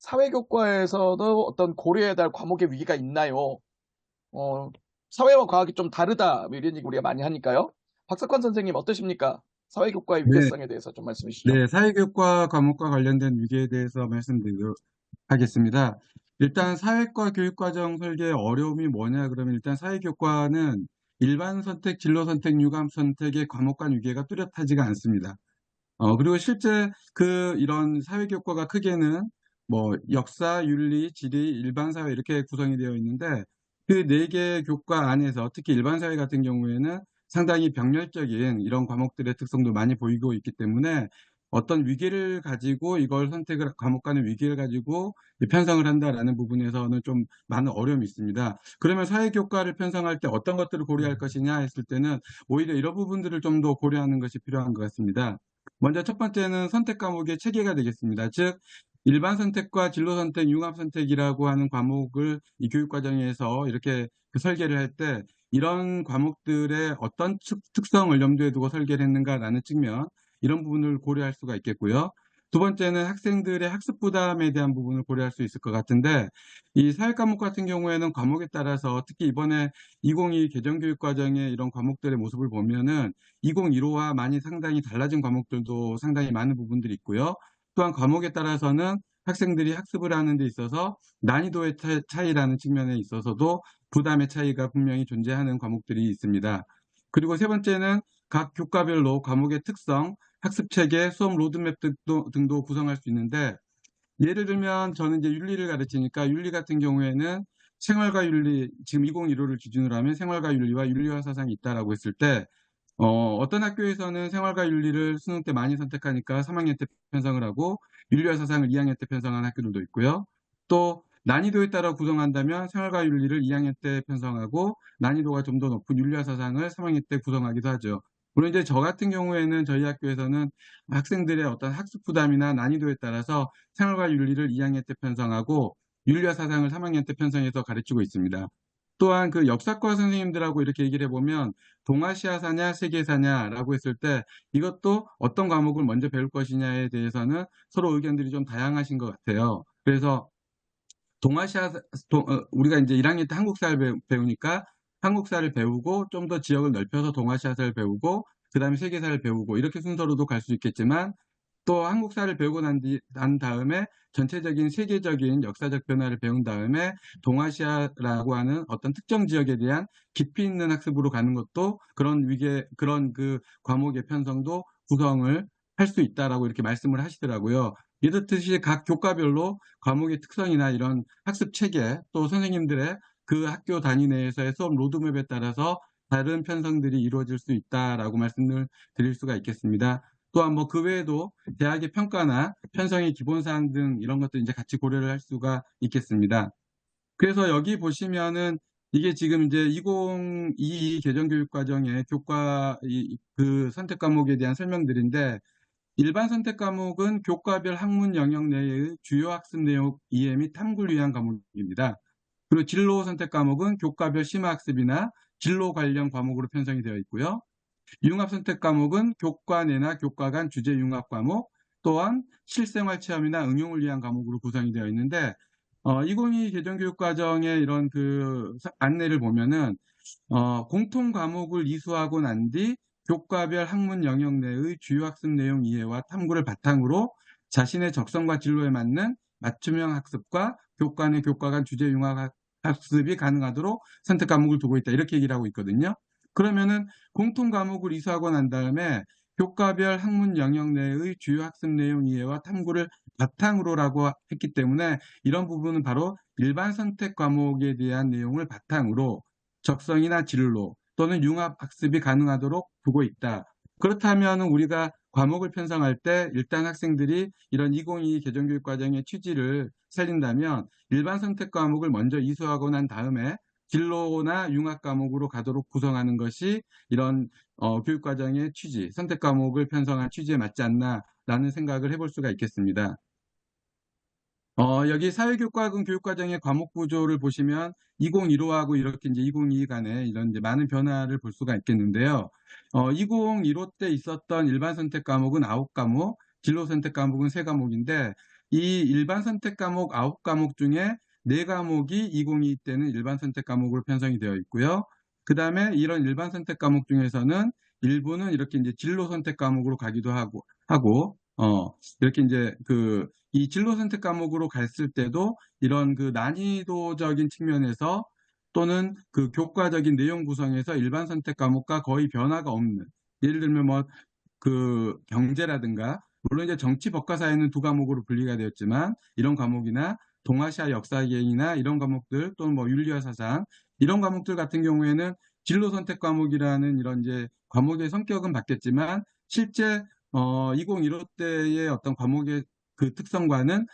사회교과에서도 어떤 고려해야 될 과목의 위기가 있나요? 어, 사회와 과학이 좀 다르다, 뭐 이런 얘기 우리가 많이 하니까요. 박석환 선생님 어떠십니까? 사회교과의 네, 위계성에 대해서 좀 말씀해 주시죠. 네, 사회교과 과목과 관련된 위기에 대해서 말씀드리도록 하겠습니다. 일단 사회과 교육과정 설계의 어려움이 뭐냐 그러면 일단 사회교과는 일반 선택, 진로 선택, 융합 선택의 과목 간 위계가 뚜렷하지가 않습니다. 그리고 실제 이런 사회교과가 크게는 뭐 역사, 윤리, 지리, 일반사회 이렇게 구성이 되어 있는데 그 네 개 교과 안에서 특히 일반사회 같은 경우에는 상당히 병렬적인 이런 과목들의 특성도 많이 보이고 있기 때문에 어떤 위기를 가지고 이걸 선택을 과목 간의 위기를 가지고 편성을 한다라는 부분에서는 좀 많은 어려움이 있습니다. 그러면 사회교과를 편성할 때 어떤 것들을 고려할 것이냐 했을 때는 오히려 이런 부분들을 좀 더 고려하는 것이 필요한 것 같습니다. 먼저 첫 번째는 선택 과목의 체계가 되겠습니다. 즉, 일반 선택과 진로 선택, 융합 선택이라고 하는 과목을 이 교육 과정에서 이렇게 설계를 할 때 이런 과목들의 어떤 특성을 염두에 두고 설계를 했는가라는 측면, 이런 부분을 고려할 수가 있겠고요. 두 번째는 학생들의 학습 부담에 대한 부분을 고려할 수 있을 것 같은데, 이 사회 과목 같은 경우에는 과목에 따라서 특히 이번에 2022 개정교육과정의 이런 과목들의 모습을 보면은 2015와 많이 상당히 달라진 과목들도 상당히 많은 부분들이 있고요. 또한 과목에 따라서는 학생들이 학습을 하는 데 있어서 난이도의 차이라는 측면에 있어서도 부담의 차이가 분명히 존재하는 과목들이 있습니다. 그리고 세 번째는 각 교과별로 과목의 특성, 학습 체계, 수업 로드맵 등도 구성할 수 있는데, 예를 들면 저는 이제 윤리를 가르치니까 윤리 같은 경우에는 생활과 윤리, 지금 2015를 기준으로 하면 생활과 윤리와 윤리화 사상이 있다라고 했을 때 어떤 학교에서는 생활과 윤리를 수능 때 많이 선택하니까 3학년 때 편성을 하고 윤리와 사상을 2학년 때 편성하는 학교들도 있고요. 또 난이도에 따라 구성한다면 생활과 윤리를 2학년 때 편성하고 난이도가 좀 더 높은 윤리와 사상을 3학년 때 구성하기도 하죠. 물론 이제 저 같은 경우에는 저희 학교에서는 학생들의 어떤 학습 부담이나 난이도에 따라서 생활과 윤리를 2학년 때 편성하고 윤리와 사상을 3학년 때 편성해서 가르치고 있습니다. 또한 그 역사과 선생님들하고 이렇게 얘기를 해보면 동아시아사냐 세계사냐라고 했을 때 이것도 어떤 과목을 먼저 배울 것이냐에 대해서는 서로 의견들이 좀 다양하신 것 같아요. 그래서 우리가 이제 1학년 때 한국사를 배우니까 한국사를 배우고 좀 더 지역을 넓혀서 동아시아사를 배우고 그다음에 세계사를 배우고 이렇게 순서로도 갈 수 있겠지만 또 한국사를 배우고 난 다음에 전체적인 세계적인 역사적 변화를 배운 다음에 동아시아라고 하는 어떤 특정 지역에 대한 깊이 있는 학습으로 가는 것도 그런 그 과목의 편성도 구성을 할 수 있다라고 이렇게 말씀을 하시더라고요. 이렇듯이 각 교과별로 과목의 특성이나 이런 학습 체계 또 선생님들의 그 학교 단위 내에서의 수업 로드맵에 따라서 다른 편성들이 이루어질 수 있다라고 말씀을 드릴 수가 있겠습니다. 또한 뭐 그 외에도 대학의 평가나 편성의 기본사항 등 이런 것들 이제 같이 고려를 할 수가 있겠습니다. 그래서 여기 보시면은 이게 지금 이제 2022 개정교육과정의 그 선택 과목에 대한 설명들인데 일반 선택 과목은 교과별 학문 영역 내의 주요 학습 내용 이해 및 탐구를 위한 과목입니다. 그리고 진로 선택 과목은 교과별 심화 학습이나 진로 관련 과목으로 편성이 되어 있고요. 융합 선택 과목은 교과 내나 교과 간 주제 융합 과목, 또한 실생활 체험이나 응용을 위한 과목으로 구성이 되어 있는데 2022 개정교육과정의 이런 그 안내를 보면은 공통 과목을 이수하고 난 뒤 교과별 학문 영역 내의 주요 학습 내용 이해와 탐구를 바탕으로 자신의 적성과 진로에 맞는 맞춤형 학습과 교과 내 교과 간 주제 융합 학습이 가능하도록 선택 과목을 두고 있다. 이렇게 얘기를 하고 있거든요. 그러면은 공통 과목을 이수하고 난 다음에 교과별 학문 영역 내의 주요 학습 내용 이해와 탐구를 바탕으로라고 했기 때문에 이런 부분은 바로 일반 선택 과목에 대한 내용을 바탕으로 적성이나 진로 또는 융합 학습이 가능하도록 두고 있다. 그렇다면 우리가 과목을 편성할 때 일단 학생들이 이런 2022 개정교육과정의 취지를 살린다면 일반 선택 과목을 먼저 이수하고 난 다음에 진로나 융합 과목으로 가도록 구성하는 것이 이런 교육과정의 취지, 선택 과목을 편성한 취지에 맞지 않나라는 생각을 해볼 수가 있겠습니다. 여기 사회교과학은 교육과정의 과목 구조를 보시면 2015하고 이렇게 이제 2022 간에 이런 이제 많은 변화를 볼 수가 있겠는데요. 2015 때 있었던 일반 선택 과목은 9과목, 진로 선택 과목은 3과목인데 이 일반 선택 과목 9과목 중에 4과목이 2022 때는 일반 선택 과목으로 편성이 되어 있고요. 그 다음에 이런 일반 선택 과목 중에서는 일부는 이렇게 이제 진로 선택 과목으로 가기도 하고, 이렇게 이제 이 진로 선택 과목으로 갔을 때도 이런 난이도적인 측면에서 또는 교과적인 내용 구성에서 일반 선택 과목과 거의 변화가 없는, 예를 들면 경제라든가, 물론 이제 정치, 법과 사회는 2과목으로 분리가 되었지만 이런 과목이나 동아시아 역사기행이나 이런 과목들, 또는 윤리와 사상 이런 과목들 같은 경우에는 진로 선택 과목이라는 이런 이제 과목의 성격은 바뀌었지만 실제 2015 때의 어떤 과목의 특성과는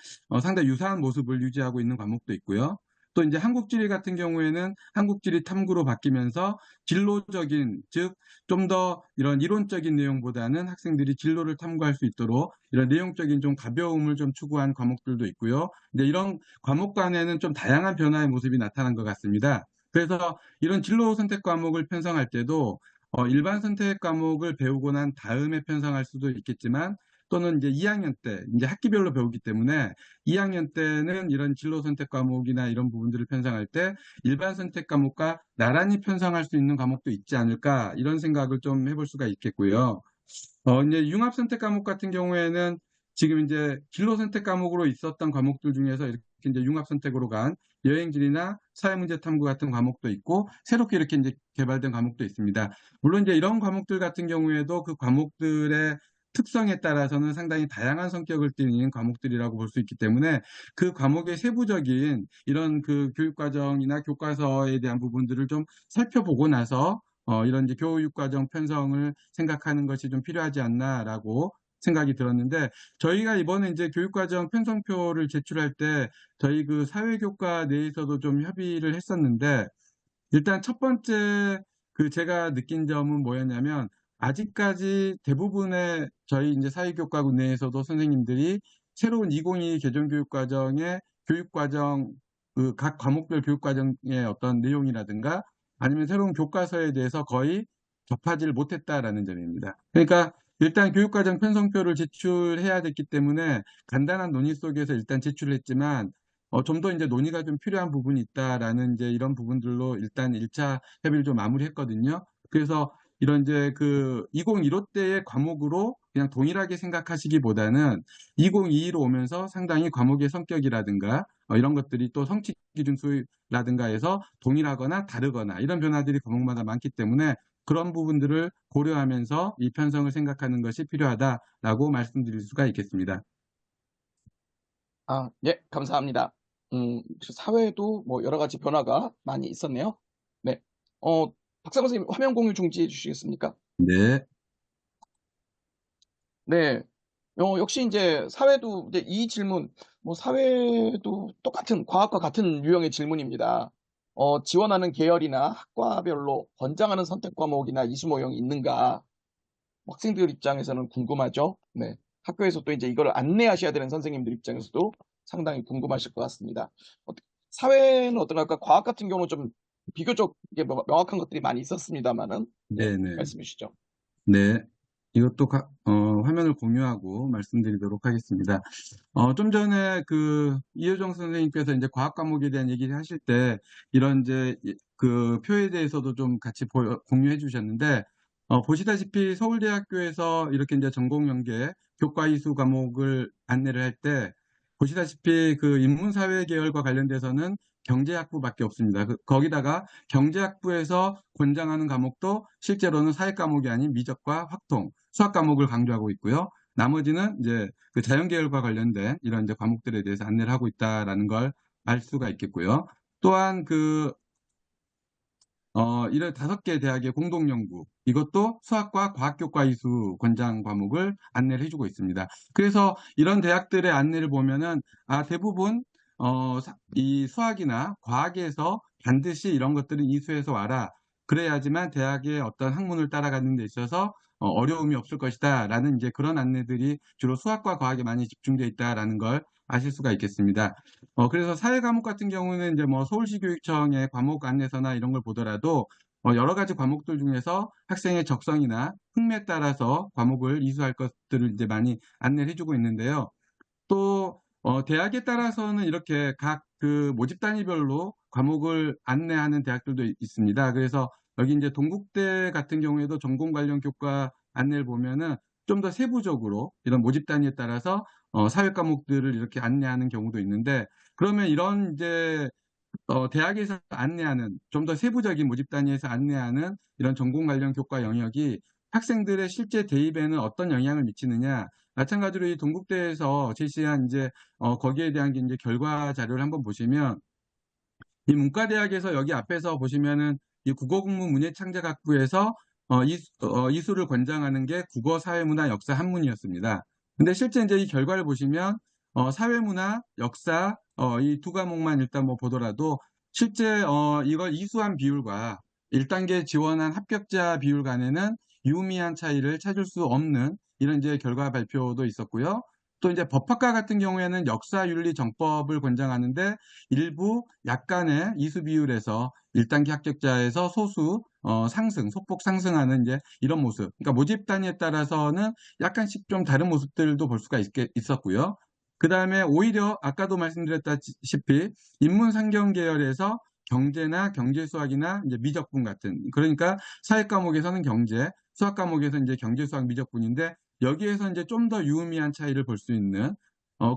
상당히 유사한 모습을 유지하고 있는 과목도 있고요. 또 이제 한국지리 같은 경우에는 한국지리 탐구로 바뀌면서 진로적인, 즉 좀 더 이런 이론적인 내용보다는 학생들이 진로를 탐구할 수 있도록 이런 내용적인 좀 가벼움을 좀 추구한 과목들도 있고요. 근데 이런 과목 간에는 좀 다양한 변화의 모습이 나타난 것 같습니다. 그래서 이런 진로 선택 과목을 편성할 때도 일반 선택 과목을 배우고 난 다음에 편성할 수도 있겠지만, 또는 이제 2학년 때 이제 학기별로 배우기 때문에 2학년 때는 이런 진로 선택 과목이나 이런 부분들을 편성할 때 일반 선택 과목과 나란히 편성할 수 있는 과목도 있지 않을까, 이런 생각을 좀 해볼 수가 있겠고요. 이제 융합 선택 과목 같은 경우에는 지금 이제 진로 선택 과목으로 있었던 과목들 중에서 이렇게 이제 융합 선택으로 간 여행지리나 사회문제 탐구 같은 과목도 있고, 새롭게 이렇게 이제 개발된 과목도 있습니다. 물론 이제 이런 과목들 같은 경우에도 그 과목들의 특성에 따라서는 상당히 다양한 성격을 띠는 과목들이라고 볼 수 있기 때문에 그 과목의 세부적인 이런 교육과정이나 교과서에 대한 부분들을 좀 살펴보고 나서 이런 이제 교육과정 편성을 생각하는 것이 좀 필요하지 않나라고 생각이 들었는데, 저희가 이번에 이제 교육과정 편성표를 제출할 때 저희 사회교과 내에서도 좀 협의를 했었는데, 일단 첫 번째 제가 느낀 점은 뭐였냐면, 아직까지 대부분의 저희 이제 사회교과군 내에서도 선생님들이 새로운 2022 개정교육과정의 교육과정 각 과목별 교육과정의 어떤 내용이라든가 아니면 새로운 교과서에 대해서 거의 접하지를 못했다라는 점입니다. 그러니까 일단 교육과정 편성표를 제출해야 됐기 때문에 간단한 논의 속에서 일단 제출을 했지만, 좀 더 이제 논의가 좀 필요한 부분이 있다라는 이제 이런 부분들로 일단 1차 협의를 좀 마무리했거든요. 그래서 이런 이제 2015 때의 과목으로 그냥 동일하게 생각하시기보다는 2022로 오면서 상당히 과목의 성격이라든가 이런 것들이 또 성취 기준 수라든가 해서 동일하거나 다르거나 이런 변화들이 과목마다 많기 때문에 그런 부분들을 고려하면서 이 편성을 생각하는 것이 필요하다라고 말씀드릴 수가 있겠습니다. 예, 감사합니다. 사회에도 뭐 여러 가지 변화가 많이 있었네요. 네. 박상권 선생님 화면 공유 중지해 주시겠습니까? 네, 네. 역시 이제 사회도 이제 이 질문, 뭐 사회도 똑같은 과학과 같은 유형의 질문입니다. 지원하는 계열이나 학과별로 권장하는 선택 과목이나 이수 모형이 있는가? 학생들 입장에서는 궁금하죠. 네. 학교에서 또 이제 이걸 안내하셔야 되는 선생님들 입장에서도 상당히 궁금하실 것 같습니다. 사회는 어떤가? 과학 같은 경우는 좀 비교적 이게 명확한 것들이 많이 있었습니다만은, 네, 네, 네. 말씀해 주시죠. 네. 이것도 화면을 공유하고 말씀드리도록 하겠습니다. 좀 전에 이효정 선생님께서 이제 과학 과목에 대한 얘기를 하실 때 이런 이제 표에 대해서도 좀 같이 공유해 주셨는데, 보시다시피 서울대학교에서 이렇게 이제 전공 연계 교과 이수 과목을 안내를 할 때 보시다시피 인문사회 계열과 관련돼서는 경제학부밖에 없습니다. 거기다가 경제학부에서 권장하는 과목도 실제로는 사회 과목이 아닌 미적과 확통, 수학 과목을 강조하고 있고요. 나머지는 이제 자연계열과 관련된 이런 이제 과목들에 대해서 안내를 하고 있다라는 걸 알 수가 있겠고요. 또한 이런 5개 대학의 공동연구, 이것도 수학과 과학교과 이수 권장 과목을 안내를 해주고 있습니다. 그래서 이런 대학들의 안내를 보면은 대부분 이 수학이나 과학에서 반드시 이런 것들은 이수해서 와라. 그래야지만 대학의 어떤 학문을 따라가는 데 있어서 어려움이 없을 것이다 라는 이제 그런 안내들이 주로 수학과 과학에 많이 집중되어 있다라는 걸 아실 수가 있겠습니다. 그래서 사회 과목 같은 경우는 이제 뭐 서울시 교육청의 과목 안내서나 이런 걸 보더라도 여러 가지 과목들 중에서 학생의 적성이나 흥미에 따라서 과목을 이수할 것들을 이제 많이 안내를 해주고 있는데요. 또 대학에 따라서는 이렇게 각 그 모집 단위별로 과목을 안내하는 대학들도 있습니다. 그래서 여기 이제 동국대 같은 경우에도 전공 관련 교과 안내를 보면은 좀 더 세부적으로 이런 모집 단위에 따라서 사회 과목들을 이렇게 안내하는 경우도 있는데, 그러면 이런 이제 대학에서 안내하는 좀 더 세부적인 모집 단위에서 안내하는 이런 전공 관련 교과 영역이 학생들의 실제 대입에는 어떤 영향을 미치느냐. 마찬가지로 이 동국대에서 제시한 이제 거기에 대한 이제 결과 자료를 한번 보시면, 이 문과대학에서 여기 앞에서 보시면은 이 국어국문 문예창작학부에서 이수를 권장하는 게 국어, 사회문화, 역사, 한문이었습니다. 근데 실제 이제 이 결과를 보시면 사회문화, 역사 이 두 과목만 일단 뭐 보더라도 실제 이걸 이수한 비율과 1단계 지원한 합격자 비율 간에는 유의미한 차이를 찾을 수 없는 이런 이제 결과 발표도 있었고요. 또 이제 법학과 같은 경우에는 역사, 윤리, 정법을 권장하는데 일부 약간의 이수 비율에서 1단계 합격자에서 소수 소폭 상승하는 이제 이런 모습. 그러니까 모집 단위에 따라서는 약간씩 좀 다른 모습들도 볼 수가 있었고요. 그 다음에 오히려 아까도 말씀드렸다시피 인문상경 계열에서 경제나 경제수학이나 이제 미적분 같은, 그러니까 사회 과목에서는 경제, 수학 과목에서 이제 경제수학 미적분인데 여기에서 이제 좀 더 유의미한 차이를 볼 수 있는,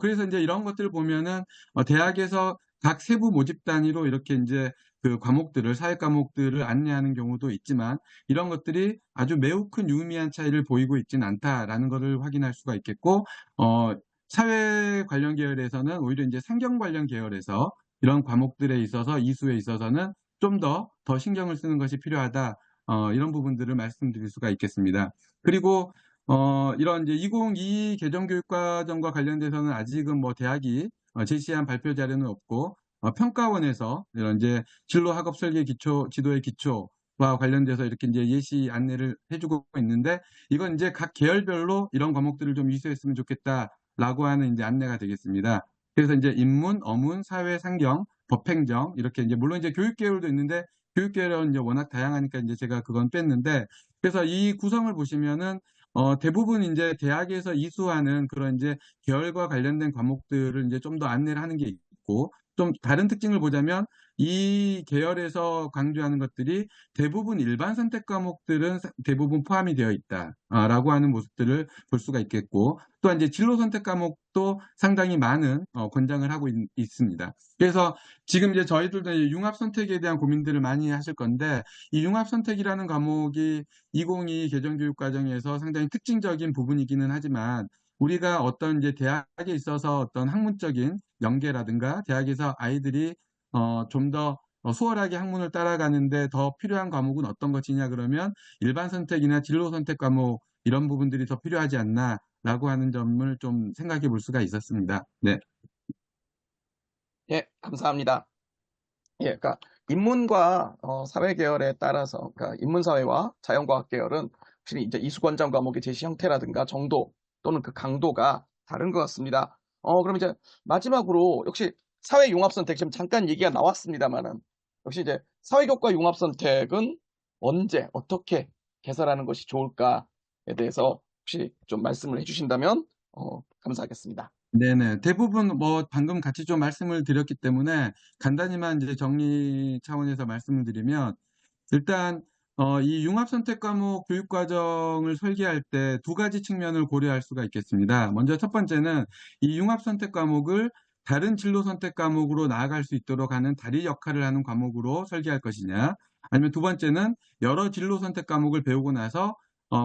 그래서 이제 이런 것들을 보면은 대학에서 각 세부 모집 단위로 이렇게 이제 그 과목들을, 사회 과목들을 안내하는 경우도 있지만 이런 것들이 아주 매우 큰 유의미한 차이를 보이고 있지는 않다라는 것을 확인할 수가 있겠고, 어, 사회 관련 계열에서는 오히려 이제 상경 관련 계열에서 이런 과목들에 있어서 이수에 있어서는 좀 더 신경을 쓰는 것이 필요하다. 이런 부분들을 말씀드릴 수가 있겠습니다. 그리고 이런 이제 2022 개정교육과정과 관련돼서는 아직은 뭐 대학이 제시한 발표 자료는 없고, 평가원에서 이런 이제 진로 학업 설계 기초, 지도의 기초와 관련돼서 이렇게 이제 예시 안내를 해주고 있는데, 이건 이제 각 계열별로 이런 과목들을 좀 이수했으면 좋겠다라고 하는 이제 안내가 되겠습니다. 그래서 이제 인문, 어문, 사회, 상경, 법행정 이렇게 이제 물론 이제 교육 계열도 있는데 교육 계열은 이제 워낙 다양하니까 이제 제가 그건 뺐는데, 그래서 이 구성을 보시면은 대부분 이제 대학에서 이수하는 그런 이제 계열과 관련된 과목들을 이제 좀 더 안내를 하는 게 있고, 좀 다른 특징을 보자면 이 계열에서 강조하는 것들이 대부분 일반 선택 과목들은 대부분 포함이 되어 있다라고 하는 모습들을 볼 수가 있겠고, 또한 이제 진로 선택 과목도 상당히 많은 권장을 하고 있습니다. 그래서 지금 이제 저희들도 이제 융합 선택에 대한 고민들을 많이 하실 건데, 이 융합 선택이라는 과목이 2022 개정교육과정에서 상당히 특징적인 부분이기는 하지만, 우리가 어떤 이제 대학에 있어서 어떤 학문적인 연계라든가 대학에서 아이들이 좀 더 수월하게 학문을 따라가는데 더 필요한 과목은 어떤 것이냐 그러면 일반 선택이나 진로 선택 과목 이런 부분들이 더 필요하지 않나라고 하는 점을 좀 생각해 볼 수가 있었습니다. 네. 예, 감사합니다. 예, 그러니까 인문과 사회 계열에 따라서, 그러니까 인문사회와 자연과학 계열은 확실히 이제 이수권장 과목의 제시 형태라든가 정도 또는 그 강도가 다른 것 같습니다. 그럼 이제 마지막으로 역시 사회융합선택 지금 잠깐 얘기가 나왔습니다만은 역시 이제 사회교과 융합선택은 언제 어떻게 개설하는 것이 좋을까에 대해서 혹시 좀 말씀을 해주신다면 감사하겠습니다. 네네. 대부분 뭐 방금 같이 좀 말씀을 드렸기 때문에 간단히만 이제 정리 차원에서 말씀을 드리면, 일단 이 융합선택 과목 교육과정을 설계할 때 두 가지 측면을 고려할 수가 있겠습니다. 먼저 첫 번째는 이 융합선택 과목을 다른 진로 선택 과목으로 나아갈 수 있도록 하는 다리 역할을 하는 과목으로 설계할 것이냐, 아니면 두 번째는 여러 진로 선택 과목을 배우고 나서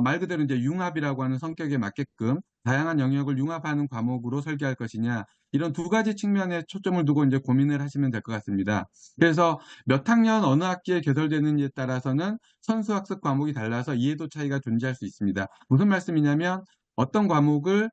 말 그대로 이제 융합이라고 하는 성격에 맞게끔 다양한 영역을 융합하는 과목으로 설계할 것이냐, 이런 두 가지 측면에 초점을 두고 이제 고민을 하시면 될 것 같습니다. 그래서 몇 학년 어느 학기에 개설되는지에 따라서는 선수학습 과목이 달라서 이해도 차이가 존재할 수 있습니다. 무슨 말씀이냐면 어떤 과목을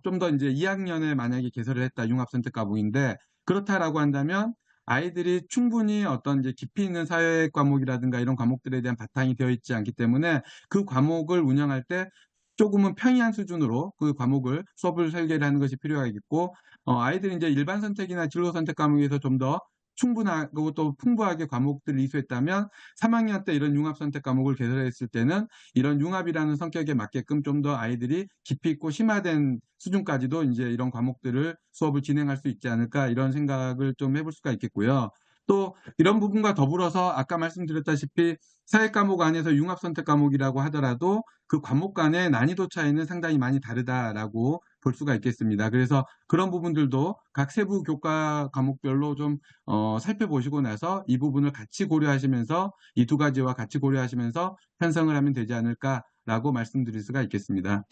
좀 더 이제 2학년에 만약에 개설을 했다, 융합선택 과목인데 그렇다라고 한다면 아이들이 충분히 어떤 이제 깊이 있는 사회 과목이라든가 이런 과목들에 대한 바탕이 되어 있지 않기 때문에 그 과목을 운영할 때 조금은 평이한 수준으로 그 과목을 수업을 설계를 하는 것이 필요하겠고, 아이들이 이제 일반 선택이나 진로 선택 과목에서 좀 더 충분하고 또 풍부하게 과목들을 이수했다면 3학년 때 이런 융합 선택 과목을 개설했을 때는 이런 융합이라는 성격에 맞게끔 좀 더 아이들이 깊이 있고 심화된 수준까지도 이제 이런 과목들을 수업을 진행할 수 있지 않을까, 이런 생각을 좀 해볼 수가 있겠고요. 또 이런 부분과 더불어서 아까 말씀드렸다시피 사회 과목 안에서 융합 선택 과목이라고 하더라도 그 과목 간의 난이도 차이는 상당히 많이 다르다라고 볼 수가 있겠습니다. 그래서 그런 부분들도 각 세부 교과 과목별로 좀 살펴보시고 나서 이 부분을 같이 고려하시면서 이 두 가지와 같이 고려하시면서 편성을 하면 되지 않을까라고 말씀드릴 수가 있겠습니다.